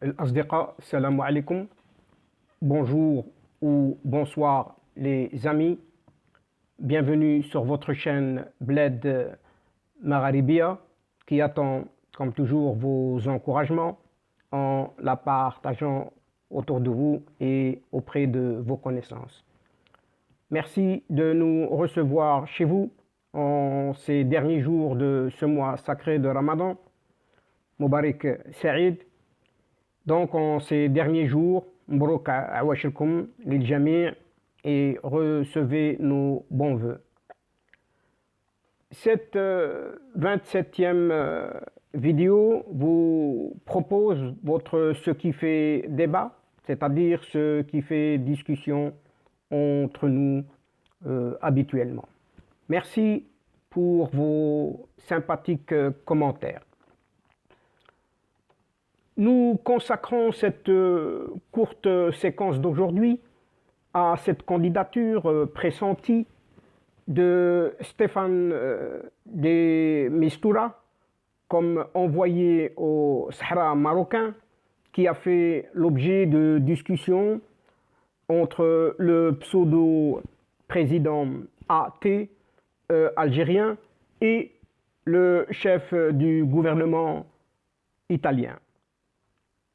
الأصدقاء السلام عليكم. Bonjour ou bonsoir les amis. Bienvenue sur votre chaîne Bled Magharibia qui attend comme toujours vos encouragements en la partageant autour de vous et auprès de vos connaissances. Merci de nous recevoir chez vous en ces derniers jours de ce mois sacré de Ramadan. Mubarak Saïd. Donc en ces derniers jours, Mbrok Awashilkum Lil Jami' et recevez nos bons voeux. Cette 27e vidéo vous propose ce qui fait débat, c'est-à-dire ce qui fait discussion entre nous habituellement. Merci pour vos sympathiques commentaires. Nous consacrons cette courte séquence d'aujourd'hui à cette candidature pressentie de Stéphane de Mistura comme envoyé au Sahara marocain, qui a fait l'objet de discussions entre le pseudo-président AT algérien et le chef du gouvernement italien.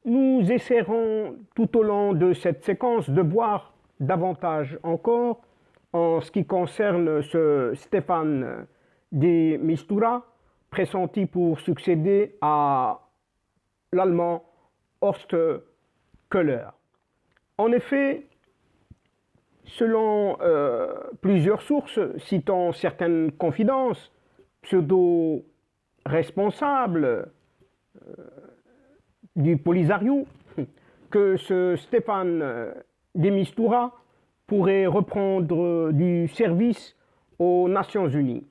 Nous essaierons tout au long de cette séquence de voir davantage encore en ce qui concerne ce Stéphane de Mistura, pressenti pour succéder à l'allemand Horst Köhler. En effet, selon plusieurs sources citant certaines confidences, pseudo-responsables du Polisario, que ce Stéphane de Mistura pourrait reprendre du service aux Nations Unies.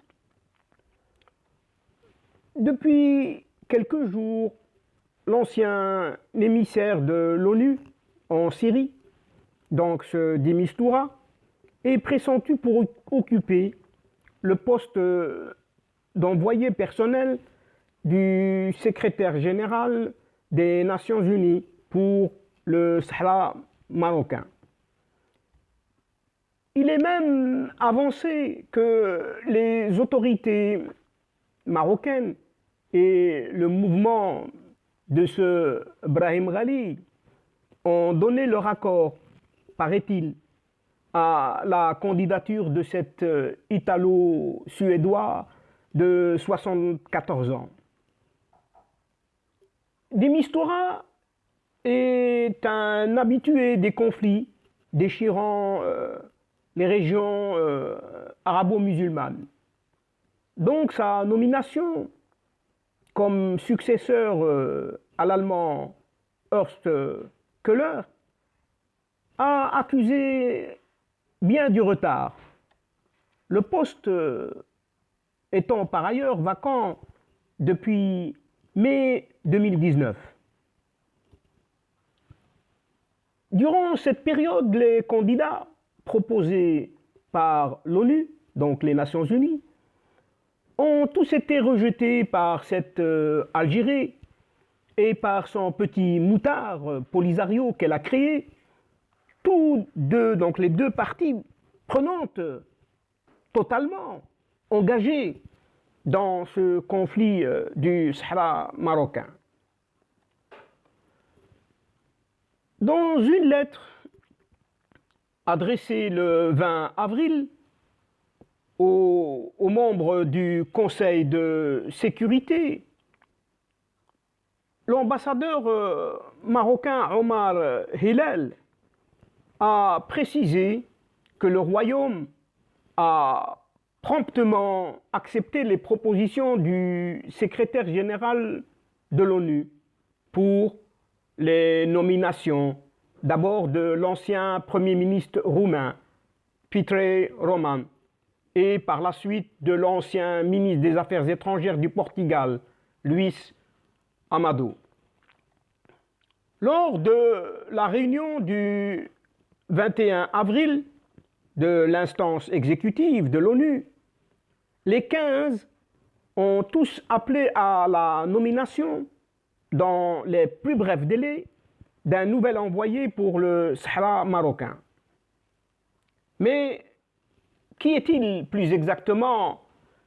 Depuis quelques jours, l'ancien émissaire de l'ONU en Syrie, donc ce de Mistura, est pressenti pour occuper le poste d'envoyé personnel du secrétaire général des Nations Unies pour le Sahara marocain. Il est même avancé que les autorités marocaines et le mouvement de ce Brahim Ghali ont donné leur accord, paraît-il, à la candidature de cet Italo-Suédois de 74 ans. De Mistura est un habitué des conflits déchirant les régions arabo-musulmanes. Donc sa nomination comme successeur à l'allemand Horst Köhler a accusé bien du retard. Le poste étant par ailleurs vacant depuis mai 2019. Durant cette période, les candidats proposés par l'ONU, donc les Nations Unies, ont tous été rejetés par cette Algérie et par son petit moutard Polisario qu'elle a créé, tous deux, donc les deux parties prenantes, totalement engagées dans ce conflit du Sahara marocain. Dans une lettre adressée le 20 avril aux membres du Conseil de sécurité, l'ambassadeur marocain Omar Hillel a précisé que le Royaume a promptement accepté les propositions du secrétaire général de l'ONU pour les nominations, d'abord de l'ancien Premier ministre roumain, Petre Roman, et par la suite de l'ancien ministre des Affaires étrangères du Portugal, Luís Amado. Lors de la réunion du 21 avril de l'instance exécutive de l'ONU, les 15 ont tous appelé à la nomination dans les plus brefs délais d'un nouvel envoyé pour le Sahara marocain. Mais qui est-il plus exactement,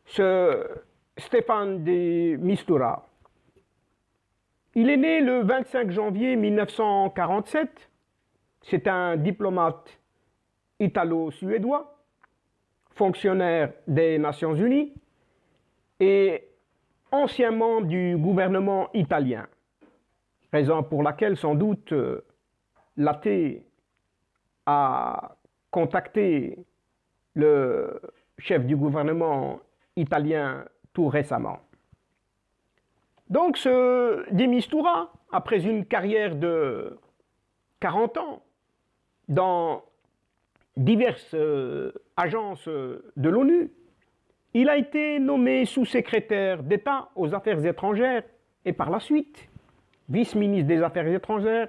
ce Stéphane de Mistura? Il est né le 25 janvier 1947. C'est un diplomate italo-suédois, fonctionnaire des Nations Unies et ancien membre du gouvernement italien. Raison pour laquelle, sans doute, l'AT a contacté le chef du gouvernement italien tout récemment. Donc ce de Mistura, après une carrière de 40 ans dans diverses agences de l'ONU, il a été nommé sous-secrétaire d'État aux Affaires étrangères et par la suite vice-ministre des Affaires étrangères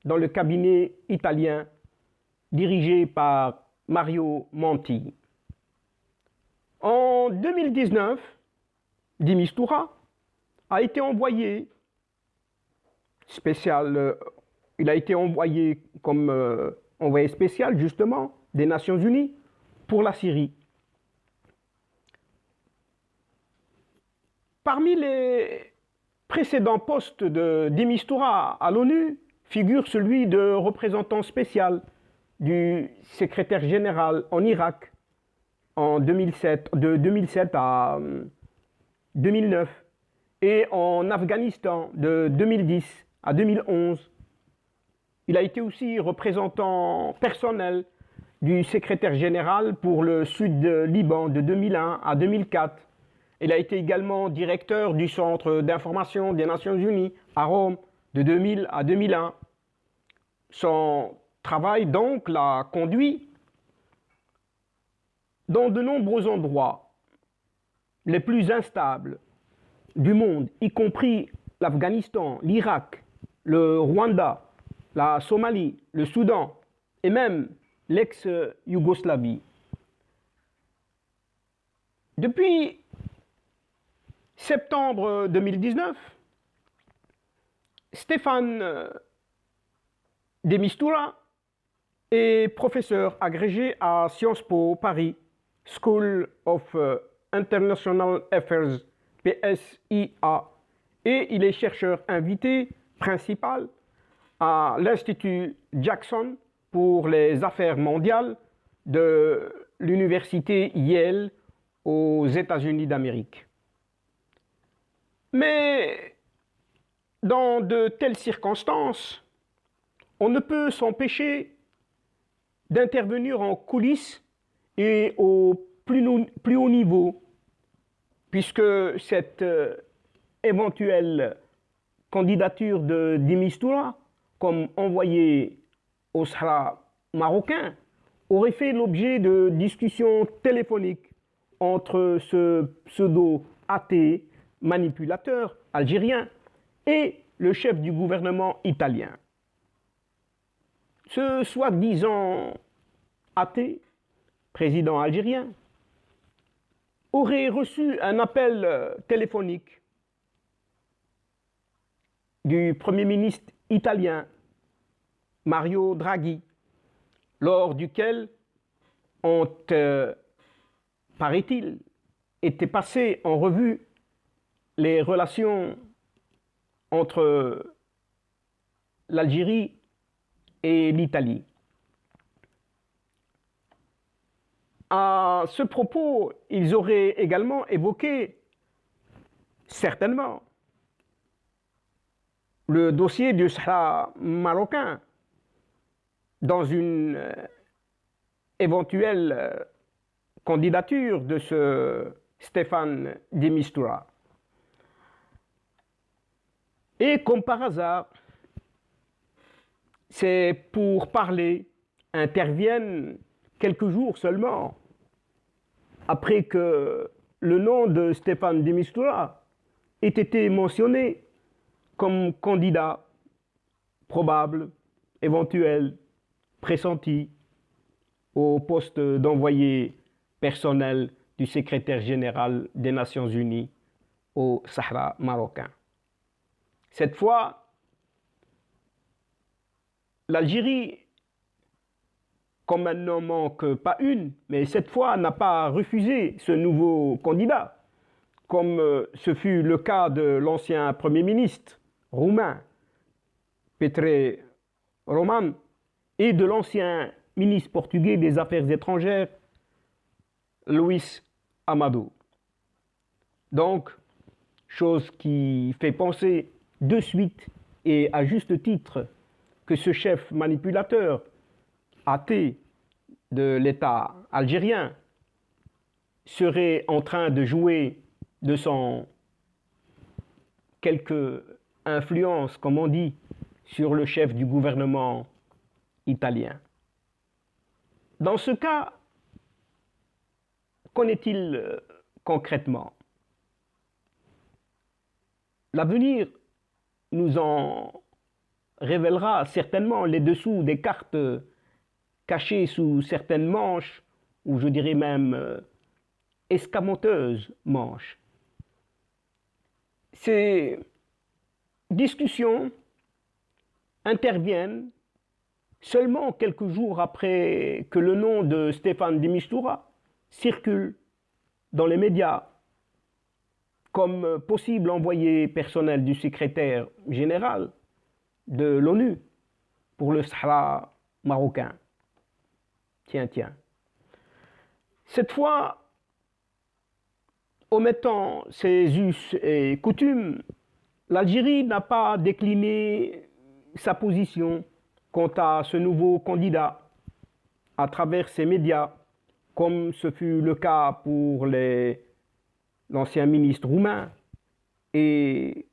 dans le cabinet italien dirigé par Mario Monti. En 2019, de Mistura a été envoyé spécial, il a été envoyé comme envoyé spécial justement des Nations Unies pour la Syrie. Parmi les précédents postes de Mistura à l'ONU figure celui de représentant spécial du secrétaire général en Irak en 2007, de 2007 à 2009 et en Afghanistan de 2010 à 2011. Il a été aussi représentant personnel du secrétaire général pour le sud de Liban de 2001 à 2004. Il a été également directeur du Centre d'information des Nations Unies à Rome de 2000 à 2001. Son travail donc l'a conduit dans de nombreux endroits les plus instables du monde, y compris l'Afghanistan, l'Irak, le Rwanda, la Somalie, le Soudan et même l'ex-Yougoslavie. Depuis septembre 2019, Stéphane de Mistura est professeur agrégé à Sciences Po Paris, School of International Affairs, PSIA, et il est chercheur invité principal à l'Institut Jackson pour les affaires mondiales de l'Université Yale aux États-Unis d'Amérique. Mais dans de telles circonstances, on ne peut s'empêcher d'intervenir en coulisses et au plus haut niveau, puisque cette éventuelle candidature de Mistura comme envoyé au Sahara marocain aurait fait l'objet de discussions téléphoniques entre ce pseudo-athée manipulateur algérien et le chef du gouvernement italien. Ce soi-disant athée, président algérien, aurait reçu un appel téléphonique du Premier ministre italien Mario Draghi, lors duquel ont, paraît-il, été passées en revue les relations entre l'Algérie et l'Italie. À ce propos, ils auraient également évoqué, certainement, le dossier du Sahara marocain dans une éventuelle candidature de ce Stéphane de Mistura. Et comme par hasard, c'est pour parler, interviennent quelques jours seulement après que le nom de Stéphane de Mistura ait été mentionné comme candidat probable, éventuel, pressenti au poste d'envoyé personnel du secrétaire général des Nations Unies au Sahara marocain. Cette fois, l'Algérie, comme elle n'en manque pas une, mais cette fois n'a pas refusé ce nouveau candidat, comme ce fut le cas de l'ancien Premier ministre roumain, Petre Roman, et de l'ancien ministre portugais des Affaires étrangères, Luís Amado. Donc, chose qui fait penser de suite et à juste titre que ce chef manipulateur athée de l'État algérien serait en train de jouer de son quelque influence, comme on dit, sur le chef du gouvernement italien. Dans ce cas, qu'en est-il concrètement? L'avenir nous en révélera certainement les dessous des cartes cachées sous certaines manches, ou je dirais même escamoteuses manches. Ces discussions interviennent seulement quelques jours après que le nom de Stéphane de Mistura circule dans les médias comme possible envoyé personnel du secrétaire général de l'ONU pour le Sahara marocain. Tiens. Cette fois, omettant ses us et coutumes, l'Algérie n'a pas décliné sa position quant à ce nouveau candidat à travers ses médias, comme ce fut le cas pour l'ancien ministre roumain et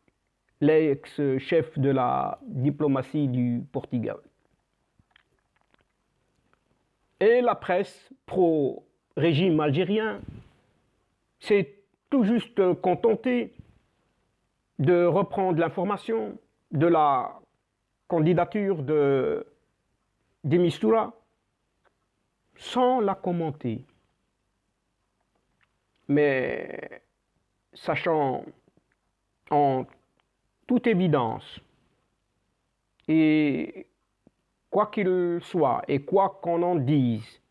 l'ex-chef de la diplomatie du Portugal. Et la presse pro-régime algérien s'est tout juste contentée de reprendre l'information de la candidature de Mistura sans la commenter. Mais sachant en toute évidence, et quoi qu'il soit, et quoi qu'on en dise,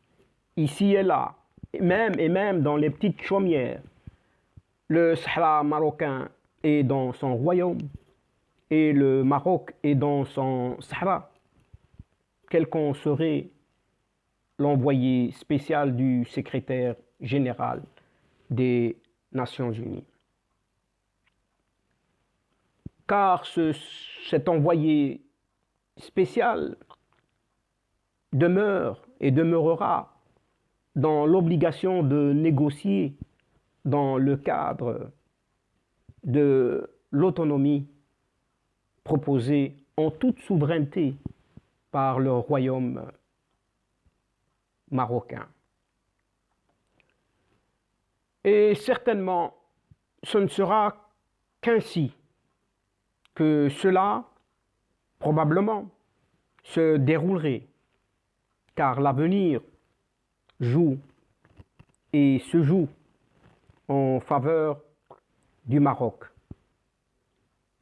ici et là, et même dans les petites chaumières, le Sahara marocain est dans son royaume, et le Maroc est dans son Sahara, quel qu'en serait l'envoyé spécial du secrétaire général des Nations Unies. Car cet envoyé spécial demeure et demeurera dans l'obligation de négocier dans le cadre de l'autonomie proposée en toute souveraineté par le royaume marocain. Et certainement, ce ne sera qu'ainsi que cela, probablement, se déroulerait, car l'avenir joue et se joue en faveur du Maroc.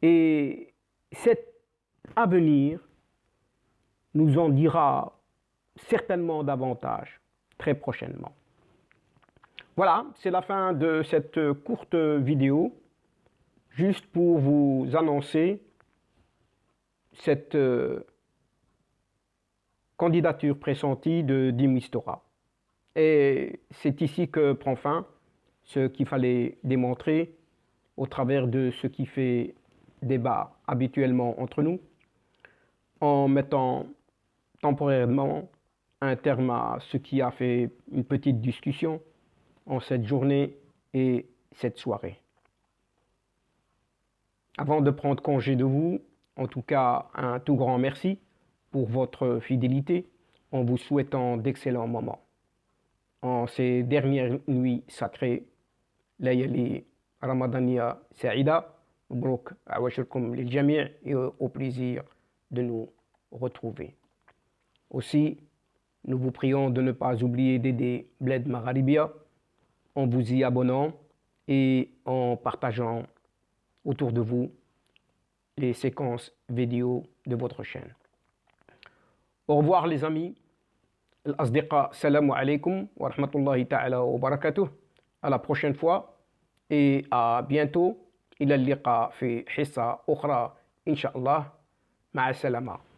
Et cet avenir nous en dira certainement davantage très prochainement. Voilà, c'est la fin de cette courte vidéo, juste pour vous annoncer cette candidature pressentie de de Mistura. Et c'est ici que prend fin ce qu'il fallait démontrer au travers de ce qui fait débat habituellement entre nous, en mettant temporairement un terme à ce qui a fait une petite discussion en cette journée et cette soirée. Avant de prendre congé de vous, en tout cas un tout grand merci pour votre fidélité, en vous souhaitant d'excellents moments. En ces dernières nuits sacrées, Layali Ramadania Saïda, Mabrouk Awashirkum lil Jami' et au plaisir de nous retrouver. Aussi, nous vous prions de ne pas oublier d'aider Bled Magharibia en vous y abonnant et en partageant autour de vous les séquences vidéo de votre chaîne. Au revoir les amis. الأصدقاء السلام عليكم ورحمة الله تعالى وبركاته. À la prochaine fois et à bientôt. إلى اللقاء في حصة أخرى إن شاء الله. مع السلامة.